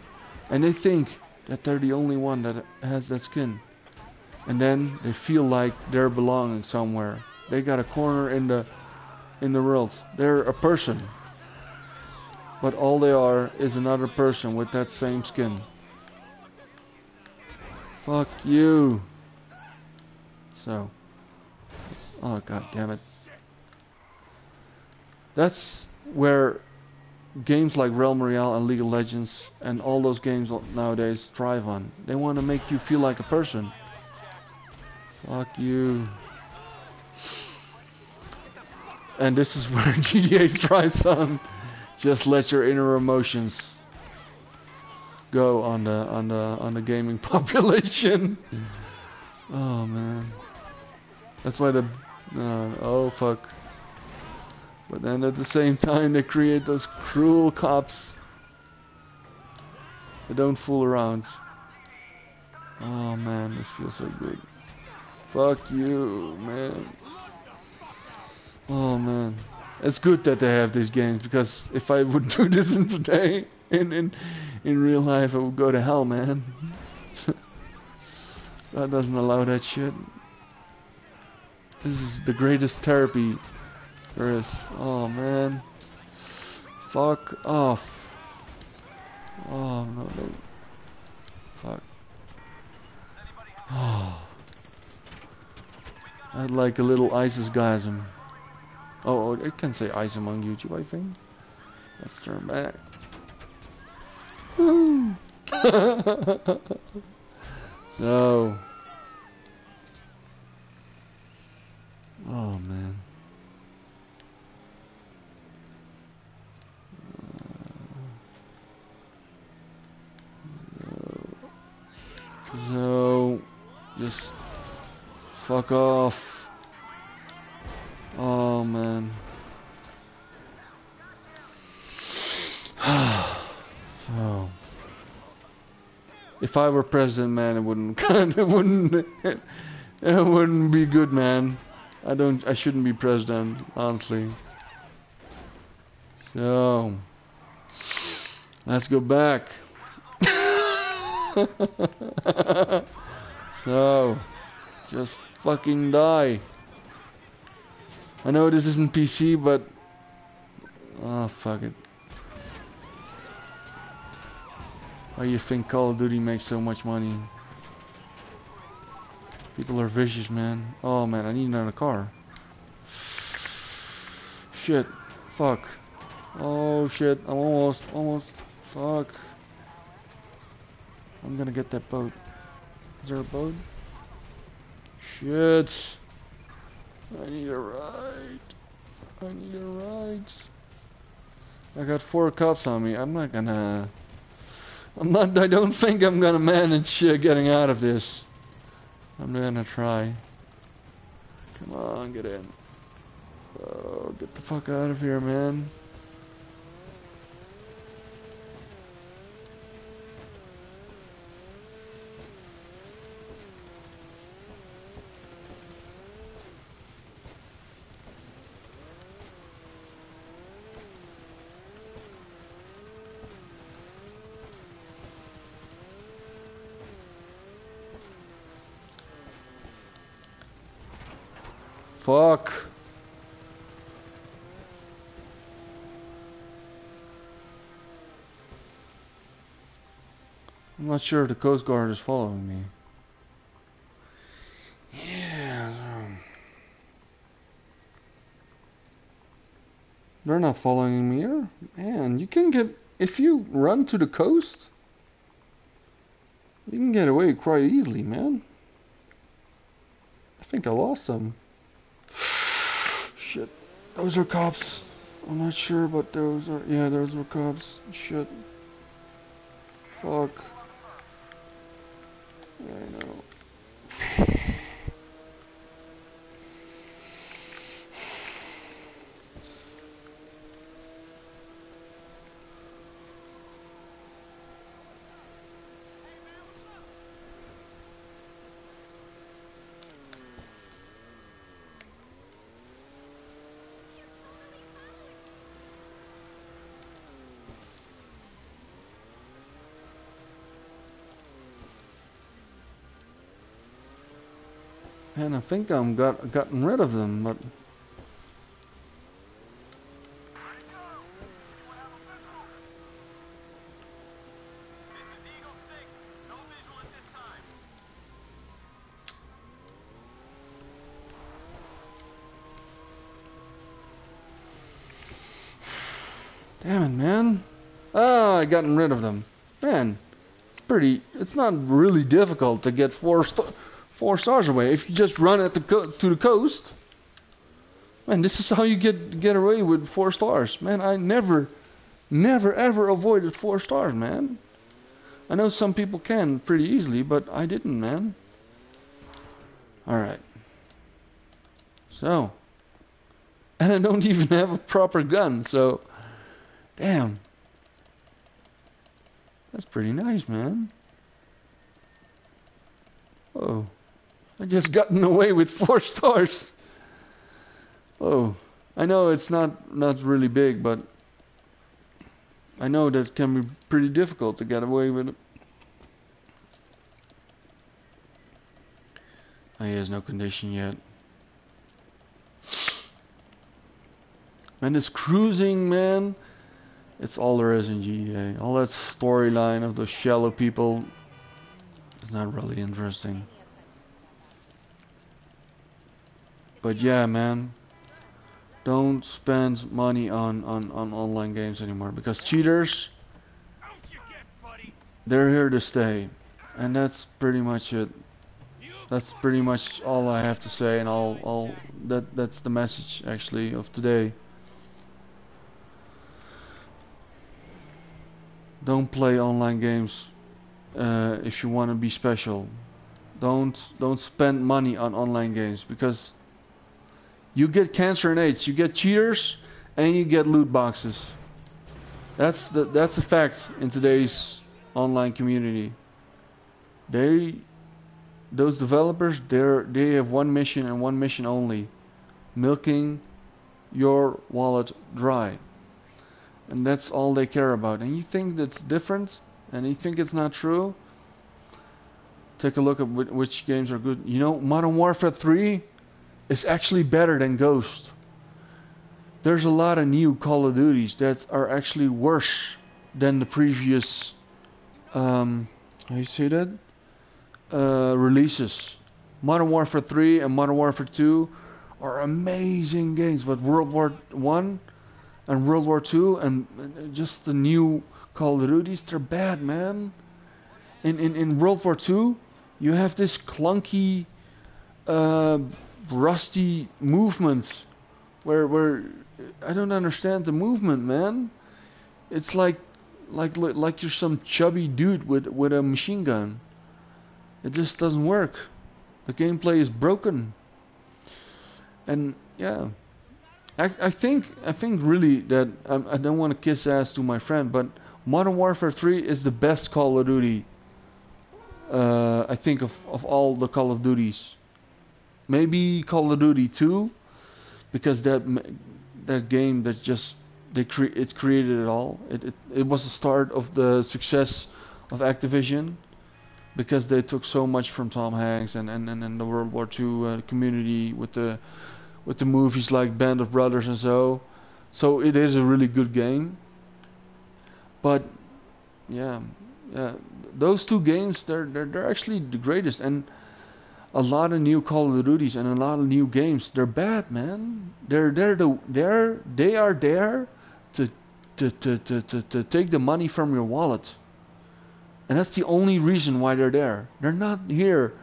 and they think that they're the only one that has that skin. And then they feel like they're belonging somewhere. They got a corner in the world. They're a person. But all they are is another person with that same skin. Fuck you. So. Oh god damn it. That's where games like Realm Royale and League of Legends and all those games nowadays thrive on. They want to make you feel like a person. Fuck you. And this is where GTA thrives on. Just let your inner emotions go on the gaming population. Oh man. That's why oh fuck. But then at the same time they create those cruel cops. They don't fool around. Oh man, this feels so good. Fuck you, man. Oh man. It's good that they have these games, because if I would do this in today, in real life, I would go to hell, man. God doesn't allow that shit. This is the greatest therapy there is. Oh man. Fuck off. Oh no. Fuck. Oh. I'd like a little ISIS-gasm. Oh, I can say ISIS on YouTube, I think. Let's turn back. Woo! So. Oh man. So. Just. Fuck off. Oh man. So, if I were president, man, it wouldn't it wouldn't be good, man. I shouldn't be president, honestly. So, let's go back. So, just fucking die. I know this isn't PC, but oh fuck it. Why do you think Call of Duty makes so much money? People are vicious, man. Oh man, I need another car. Shit. Fuck. Oh shit. I'm almost. Fuck. I'm gonna get that boat. Is there a boat? Shit. I need a ride. I got 4 cops on me. I don't think I'm gonna manage getting out of this. I'm gonna try. Come on, get in. Oh, get the fuck out of here, man. Fuck. I'm not sure if the Coast Guard is following me. Yeah. They're not following me here. Man, you can get... If you run to the coast, you can get away quite easily, man. I think I lost some. Shit. Those are cops. I'm not sure, but those are... Yeah, those were cops. Shit. Fuck. Yeah, I know. Man, I think I'm gotten rid of them, but damn it, man. Ah, I gotten rid of them. Man, it's not really difficult to get 4 stars away if you just run at to the coast. Man, this is how you get away with 4 stars. Man, I never ever avoided 4 stars, man. I know some people can pretty easily, but I didn't, man. Alright. So. And I don't even have a proper gun, so. Damn. That's pretty nice, man. Oh. I just gotten away with 4 stars. Oh. I know it's not really big, but I know that can be pretty difficult to get away with it. Oh, he has no condition yet. Man, this cruising, man. It's all there is in GTA. All that storyline of those shallow people is not really interesting. But yeah, man. Don't spend money on online games anymore. Because cheaters, they're here to stay. And that's pretty much it. That's pretty much all I have to say. And that's the message, actually, of today. Don't play online games if you want to be special. Don't spend money on online games, because you get cancer and AIDS. You get cheaters and you get loot boxes. That's a fact in today's online community. Those developers, they have one mission and one mission only: milking your wallet dry. And that's all they care about. And you think that's different? And you think it's not true? Take a look at which games are good. You know, Modern Warfare 3 is actually better than Ghost. There's a lot of new Call of Duties that are actually worse than the previous, how you say that? Releases. Modern Warfare 3 and Modern Warfare 2 are amazing games, but World War 1 and World War II and just the new Call of Duties, they're bad, man. In World War II, you have this clunky, rusty movement where I don't understand the movement, man. It's like you're some chubby dude with a machine gun. It just doesn't work. The gameplay is broken. And yeah. I think really that I don't want to kiss ass to my friend, but Modern Warfare 3 is the best Call of Duty. I think of all the Call of Duties. Maybe Call of Duty 2, because that game that just it created it all. It was the start of the success of Activision, because they took so much from Tom Hanks and the World War II community with the movies like Band of Brothers and so. So it is a really good game. But yeah, yeah, those two games they're actually the greatest. And a lot of new Call of Duties and a lot of new games, they're bad, man. They are there to to take the money from your wallet. And that's the only reason why they're there. They're not here.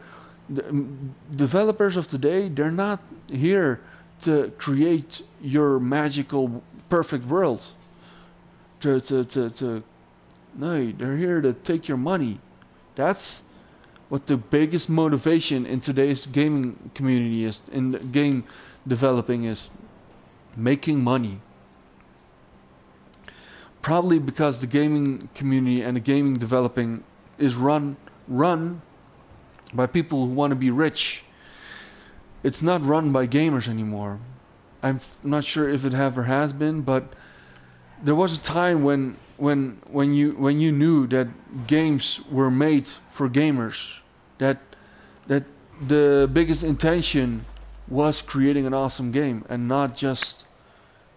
The developers of today, they're not here to create your magical perfect world. No, they're here to take your money. That's what the biggest motivation in today's gaming community is, in the game developing, is making money. Probably because the gaming community and the gaming developing is run by people who want to be rich. It's not run by gamers anymore. I'm not sure if it ever has been, but there was a time when you knew that games were made for gamers, that the biggest intention was creating an awesome game and not just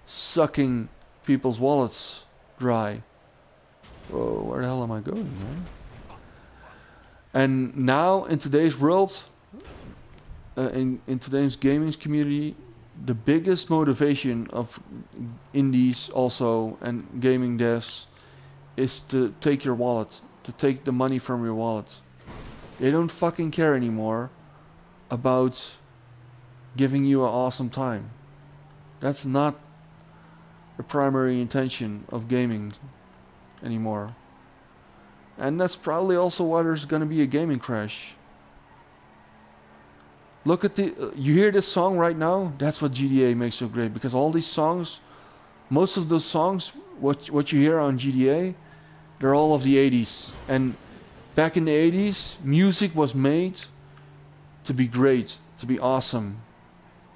sucking people's wallets dry. Whoa, where the hell am I going, man? And now in today's world, in today's gaming community, the biggest motivation of indies also and gaming devs is to take your wallet, to take the money from your wallet. They don't fucking care anymore about giving you an awesome time. That's not the primary intention of gaming anymore. And that's probably also why there's gonna be a gaming crash. Look at you hear this song right now? That's what GTA makes so great, because all these songs, most of those songs, what you hear on GTA, they're all of the 80s. And back in the 80s, music was made to be great, to be awesome.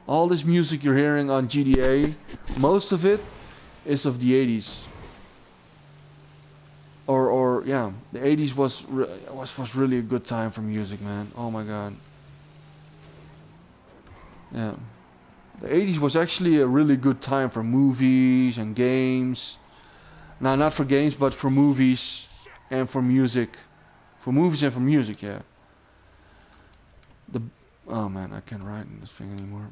All this music you're hearing on GTA, most of it is of the 80s. Or yeah, the 80s was really a good time for music, man. Oh my god. Yeah. The 80s was actually a really good time for movies and games. Now, not for games, but for movies and for music. For movies and for music, yeah. Oh man, I can't write in this thing anymore.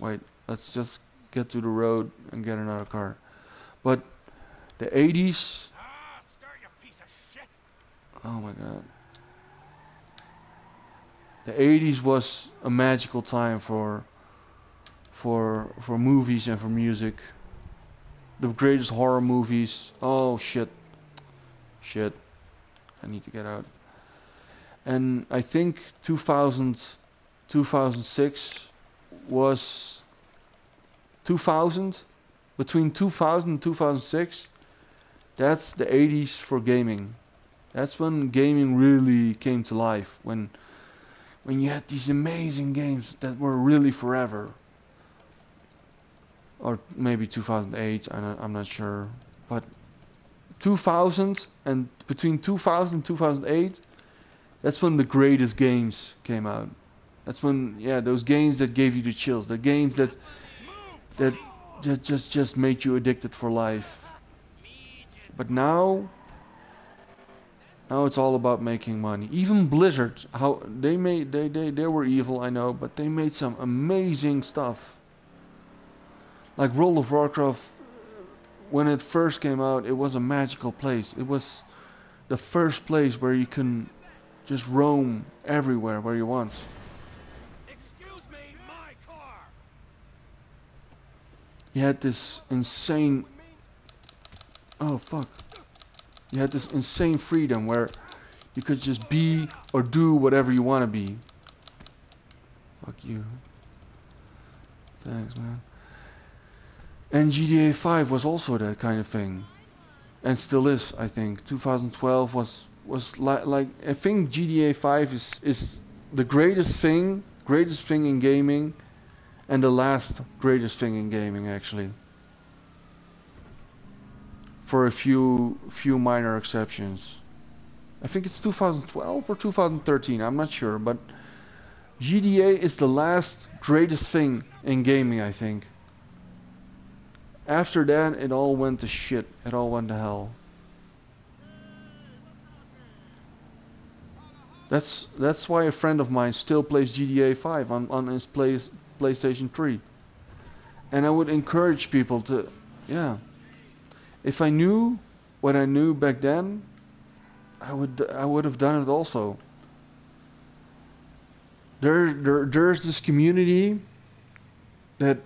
Wait, let's just get to the road and get another car. But the 80s.
Start, you piece of shit.
Oh my god. The 80s was a magical time for movies and for music. The greatest horror movies. Oh shit. Shit. I need to get out. And I think 2006 was 2000. Between 2000 and 2006, that's the 80s for gaming. That's when gaming really came to life. When you had these amazing games that were really forever. Or maybe 2008, I'm not sure. But 2000 and between 2000 and 2008, that's when the greatest games came out. That's when, yeah, those games that gave you the chills, the games that just made you addicted for life. But now it's all about making money. Even Blizzard, how they were evil, I know, but they made some amazing stuff. Like World of Warcraft, when it first came out, it was a magical place. It was the first place where you can just roam everywhere where you want.
Excuse me, my car.
You had this insane... Oh fuck. You had this insane freedom where you could just be or do whatever you want to be. Fuck you. Thanks, man. And GTA 5 was also that kind of thing, and still is. I think 2012 was like I think GTA 5 is the greatest thing in gaming, and the last greatest thing in gaming actually. For a few minor exceptions. I think it's 2012 or 2013. I'm not sure, but GTA is the last greatest thing in gaming, I think. After that, it all went to shit. It all went to hell. That's why a friend of mine still plays GTA 5 on his PlayStation 3. And I would encourage people to, yeah. If I knew what I knew back then, I would have done it also. There's this community that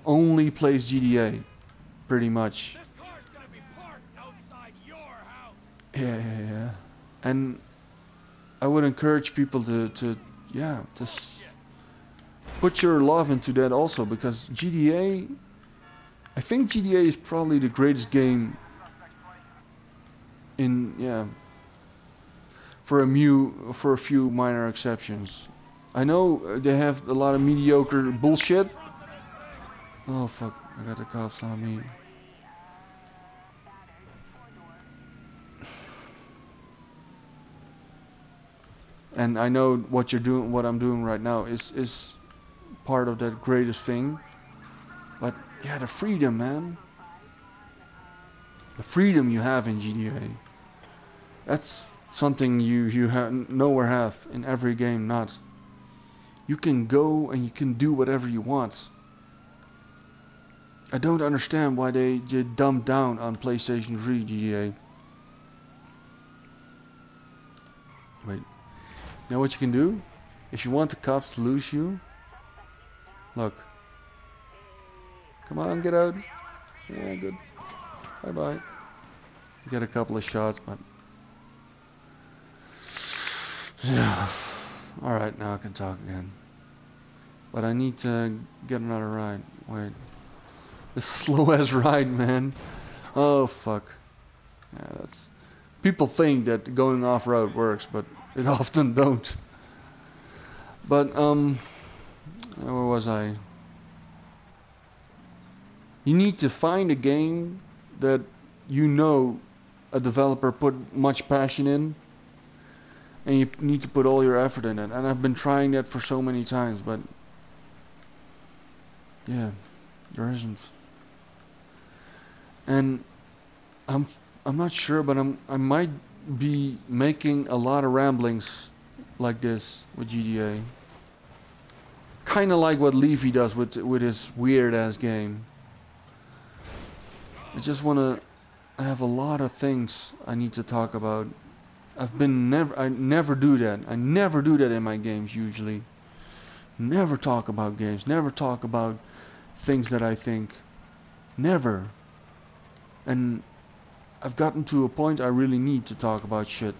only plays GTA, pretty much.
This car's gonna be parked outside your house.
Yeah. And I would encourage people to put your love into that also, because GTA, I think GTA is probably the greatest game in, for a few minor exceptions. I know they have a lot of mediocre bullshit. Oh fuck, I got the cops on me. And I know what you're doing, what I'm doing right now is part of that greatest thing. But yeah, the freedom, man. The freedom you have in GTA. That's something you nowhere have in every game. Not. You can go and you can do whatever you want. I don't understand why they dumbed down on PlayStation 3 GTA. Wait. You know what you can do? If you want the cops to lose you, look. Come on, get out. Yeah, good. Bye bye. Get a couple of shots, but yeah. Alright, now I can talk again. But I need to get another ride. Wait. This slow ass ride, man. Oh fuck. Yeah, that's. People think that going off road works, but it often don't. But where was I? You need to find a game that you know a developer put much passion in, and you need to put all your effort in it. And I've been trying that for so many times, but yeah, there isn't. And I'm not sure, but I might be making a lot of ramblings like this with GTA. Kind of like what Levy does with his weird ass game. I just want to have a lot of things I need to talk about. I never do that. I never do that in my games usually. Never talk about games. Never talk about things that I think. Never. And I've gotten to a point I really need to talk about shit.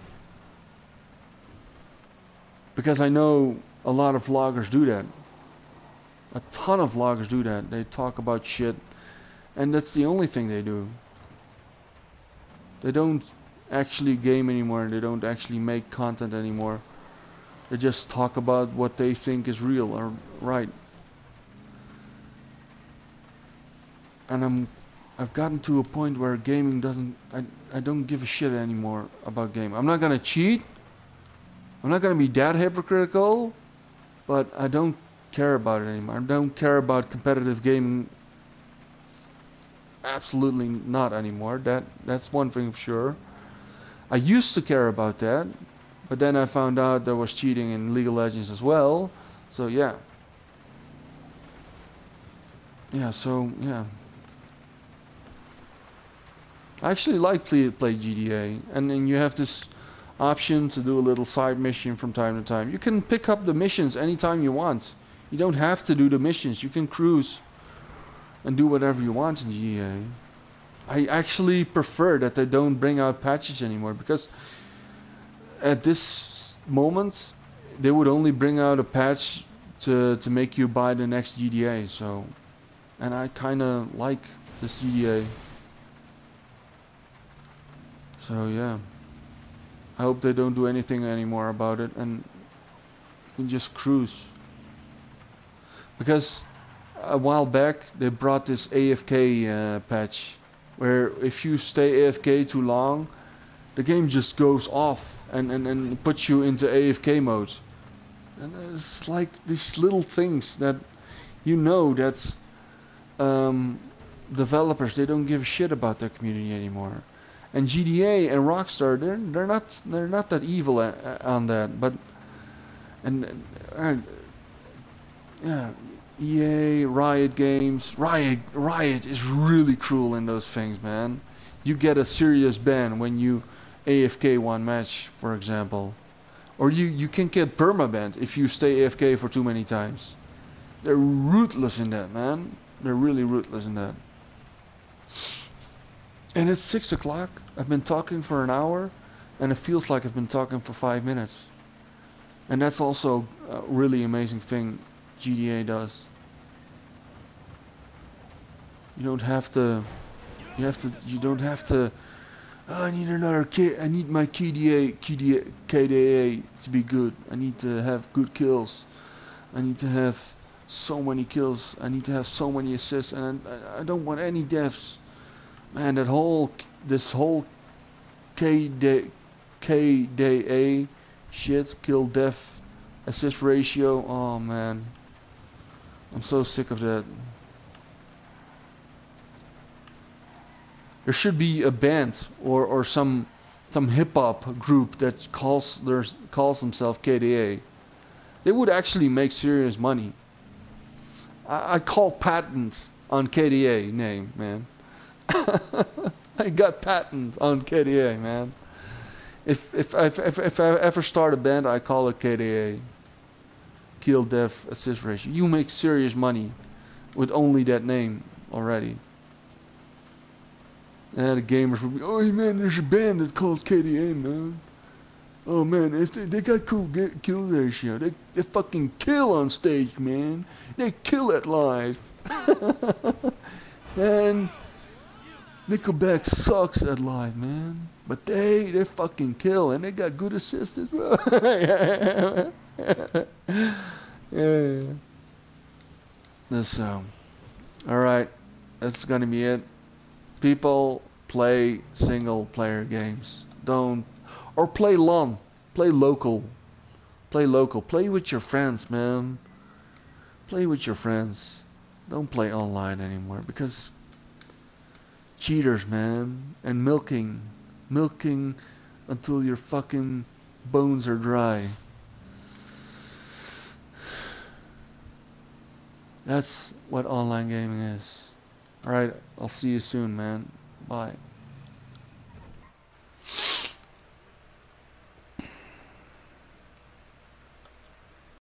Because I know a lot of vloggers do that. A ton of vloggers do that. They talk about shit, and that's the only thing they do. They don't actually game anymore. They don't actually make content anymore. They just talk about what they think is real or right. And I've gotten to a point where gaming doesn't. I don't give a shit anymore about gaming. I'm not gonna cheat. I'm not gonna be that hypocritical, but I don't care about it anymore. I don't care about competitive gaming. Absolutely not anymore. That's one thing for sure. I used to care about that, but then I found out there was cheating in League of Legends as well. So yeah. Yeah. I actually like play GTA, and then you have this option to do a little side mission from time to time. You can pick up the missions anytime you want. You don't have to do the missions. You can cruise and do whatever you want in GTA. I actually prefer that they don't bring out patches anymore, because at this moment they would only bring out a patch to make you buy the next GTA. So and I kinda like this GTA. So yeah, I hope they don't do anything anymore about it and we can just cruise. Because a while back they brought this AFK patch, where if you stay AFK too long, the game just goes off and puts you into AFK mode. And it's like these little things that that developers, they don't give a shit about their community anymore. And GTA and Rockstar, they're not that evil on that, but and yeah, EA, Riot Games, Riot is really cruel in those things, man. You get a serious ban when you AFK one match, for example. Or you can get permabanned if you stay AFK for too many times. They're ruthless in that, man. They're really ruthless in that. And it's 6 o'clock. I've been talking for an hour, and it feels like I've been talking for 5 minutes. And that's also a really amazing thing GTA does. You don't have to. You don't have to. Oh, I need another kit. I need my KDA to be good. I need to have good kills. I need to have so many kills. I need to have so many assists, and I don't want any deaths. Man, this whole KDA shit, kill death assist ratio. Oh man, I'm so sick of that. There should be a band or some hip hop group that calls themselves KDA. They would actually make serious money. I call patent on KDA name, man. I got patent on KDA, man. If I ever start a band, I call it KDA. Kill death assist ratio. You make serious money with only that name already. And the gamers will be, oh man, there's a band that's called KDA, man. Oh man, if they got cool kill ratio. They fucking kill on stage, man. They kill at live. And Nickelback sucks at live, man. But they fucking kill, and they got good assists as well. Yeah. This alright, that's gonna be it. People, play single player games. Don't, or play LAN. Play local. Play local. Play with your friends, man. Play with your friends. Don't play online anymore because cheaters, man, and milking until your fucking bones are dry. That's what online gaming is. Alright, I'll see you soon, man. Bye.